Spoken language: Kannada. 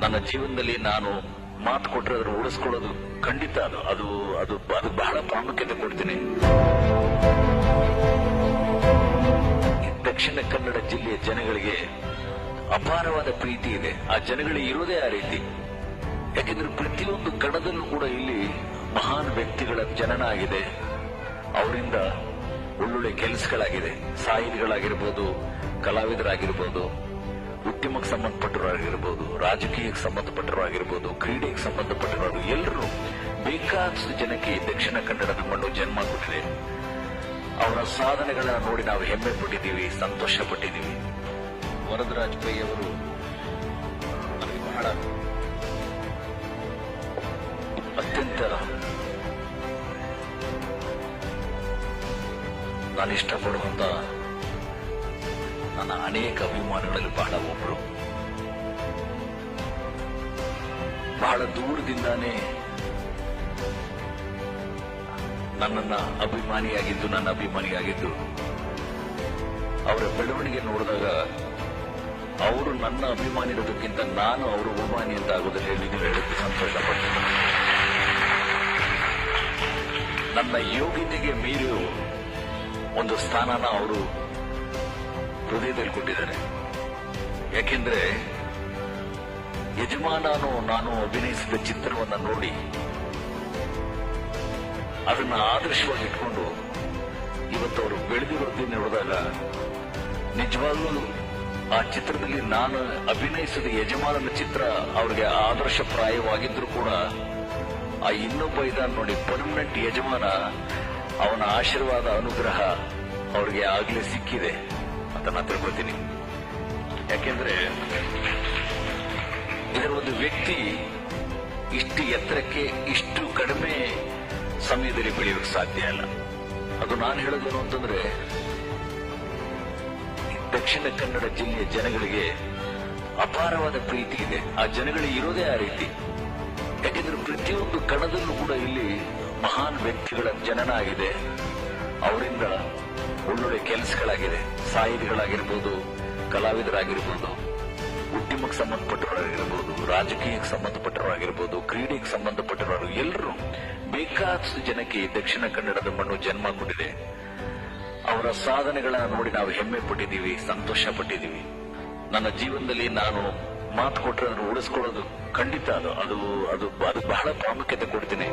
ನನ್ನ ಜೀವನದಲ್ಲಿ ನಾನು ಮಾತು ಕೊಟ್ಟರೆ ಅದನ್ನು ಉಳಿಸ್ಕೊಳ್ಳೋದು ಖಂಡಿತ ಅದು ಬಹಳ ಪ್ರಾಮುಖ್ಯತೆ ಕೊಡ್ತೀನಿ. ದಕ್ಷಿಣ ಕನ್ನಡ ಜಿಲ್ಲೆಯ ಜನಗಳಿಗೆ ಅಪಾರವಾದ ಪ್ರೀತಿ ಇದೆ. ಆ ಜನಗಳಿಗೆ ಇರೋದೇ ಆ ರೀತಿ. ಯಾಕೆಂದ್ರೆ ಪ್ರತಿಯೊಂದು ಕಣದಲ್ಲೂ ಕೂಡ ಇಲ್ಲಿ ಮಹಾನ್ ವ್ಯಕ್ತಿಗಳ ಜನನ ಆಗಿದೆ. ಅವರಿಂದ ಒಳ್ಳೊಳ್ಳೆ ಕೆಲಸಗಳಾಗಿದೆ. ಸಾಹಿತಿಗಳಾಗಿರ್ಬೋದು, ಕಲಾವಿದರಾಗಿರ್ಬೋದು, ಉದ್ಯಮಕ್ಕೆ ಸಂಬಂಧಪಟ್ಟವರಾಗಿರ್ಬೋದು, ರಾಜಕೀಯಕ್ಕೆ ಸಂಬಂಧಪಟ್ಟವರಾಗಿರ್ಬೋದು, ಕ್ರೀಡೆಗೆ ಸಂಬಂಧಪಟ್ಟವರು, ಎಲ್ಲರೂ ಬೇಕಾದಷ್ಟು ಜನಕ್ಕೆ ದಕ್ಷಿಣ ಕನ್ನಡದ ಮಣ್ಣು ಜನ್ಮ ಕೊಟ್ಟಿದೆ. ಅವರ ಸಾಧನೆಗಳನ್ನ ನೋಡಿ ನಾವು ಹೆಮ್ಮೆ ಪಟ್ಟಿದ್ದೀವಿ, ಸಂತೋಷ ಪಟ್ಟಿದ್ದೀವಿ. ವರದರಾಜ್ ಪೈ ಅವರು ನನಗೆ ಬಹಳ ಅತ್ಯಂತ ನಾನು ಇಷ್ಟಪಡುವಂತ ನನ್ನ ಅನೇಕ ಅಭಿಮಾನಿಗಳಲ್ಲಿ ಬಹಳ ಒಬ್ರು. ಬಹಳ ದೂರದಿಂದಾನೇ ನನ್ನ ಅಭಿಮಾನಿಯಾಗಿದ್ದು ಅವರ ಬೆಳವಣಿಗೆ ನೋಡಿದಾಗ ಅವರು ನನ್ನ ಅಭಿಮಾನಿ ಇರೋದಕ್ಕಿಂತ ನಾನು ಅವರ ಅಭಿಮಾನಿ ಅಂತ ಆಗೋದಿಲ್ಲ ಹೇಳಲಿಕ್ಕೆ ಸಂತೋಷ ಪಡ್ತೀನಿ. ನನ್ನ ಯೋಗ್ಯತೆಗೆ ಮೀರಿ ಒಂದು ಸ್ಥಾನನ ಅವರು ಹೃದಯದಲ್ಲಿ ಕೊಟ್ಟಿದ್ದಾರೆ. ಯಾಕೆಂದ್ರೆ ಯಜಮಾನನು ನಾನು ಅಭಿನಯಿಸಿದ ಚಿತ್ರವನ್ನು ನೋಡಿ ಅದನ್ನ ಆದರ್ಶವಾಗಿ ಇಟ್ಕೊಂಡು ಇವತ್ತು ಅವರು ಬೆಳೆದಿರೋದನ್ನ ನೋಡಿದಾಗ ನಿಜವಾಗ್ಲೂ ಆ ಚಿತ್ರದಲ್ಲಿ ನಾನು ಅಭಿನಯಿಸಿದ ಯಜಮಾನನ ಚಿತ್ರ ಅವ್ರಿಗೆ ಆದರ್ಶಪ್ರಾಯವಾಗಿದ್ರು ಕೂಡ ಆ ಇನ್ನೊಬ್ಬ ಇದಾನ ನೋಡಿ ಪರ್ಮನೆಂಟ್ ಯಜಮಾನ, ಅವನ ಆಶೀರ್ವಾದ ಅನುಗ್ರಹ ಅವ್ರಿಗೆ ಆಗ್ಲೇ ಸಿಕ್ಕಿದೆ ಅಂತ ನಾನು ತಿಳ್ಕೊತೀನಿ. ಯಾಕೆಂದ್ರೆ ಇದರ ಒಂದು ವ್ಯಕ್ತಿ ಇಷ್ಟು ಎತ್ತರಕ್ಕೆ ಇಷ್ಟು ಕಡಿಮೆ ಸಮಯದಲ್ಲಿ ಬೆಳೆಯೋಕೆ ಸಾಧ್ಯ ಇಲ್ಲ. ಅದು ನಾನು ಹೇಳೋದೇನು ಅಂತಂದ್ರೆ ದಕ್ಷಿಣ ಕನ್ನಡ ಜಿಲ್ಲೆಯ ಜನಗಳಿಗೆ ಅಪಾರವಾದ ಪ್ರೀತಿ ಇದೆ. ಆ ಜನಗಳಿಗೆ ಇರೋದೇ ಆ ರೀತಿ. ಯಾಕೆಂದ್ರೆ ಪ್ರತಿಯೊಂದು ಕಣದಲ್ಲೂ ಕೂಡ ಇಲ್ಲಿ ಮಹಾನ್ ವ್ಯಕ್ತಿಗಳ ಜನನ ಆಗಿದೆ. ಅವರಿಂದ ಒಳ್ಳೊಳ್ಳೆ ಕೆಲಸಗಳಾಗಿದೆ. ಸಾಹಿತಿಗಳಾಗಿರ್ಬೋದು, ಕಲಾವಿದರಾಗಿರ್ಬೋದು, ಉದ್ಯಮಕ್ಕೆ ಸಂಬಂಧಪಟ್ಟವರಾಗಿರ್ಬೋದು, ರಾಜಕೀಯಕ್ಕೆ ಸಂಬಂಧಪಟ್ಟವರಾಗಿರ್ಬೋದು, ಕ್ರೀಡೆಗೆ ಸಂಬಂಧಪಟ್ಟವರು, ಎಲ್ಲರೂ ಬೇಕಾದಷ್ಟು ಜನಕ್ಕೆ ದಕ್ಷಿಣ ಕನ್ನಡದ ಮಣ್ಣು ಜನ್ಮ ಕೊಟ್ಟಿದೆ. ಅವರ ಸಾಧನೆಗಳನ್ನ ನೋಡಿ ನಾವು ಹೆಮ್ಮೆ ಪಟ್ಟಿದ್ದೀವಿ, ಸಂತೋಷ ಪಟ್ಟಿದ್ದೀವಿ. ನನ್ನ ಜೀವನದಲ್ಲಿ ನಾನು ಮಾತು ಕೊಟ್ಟರೆ ಅದನ್ನು ಉಳಿಸ್ಕೊಳ್ಳೋದು ಖಂಡಿತ ಅದು ಬಹಳ ಪ್ರಾಮುಖ್ಯತೆ ಕೊಡ್ತೀನಿ.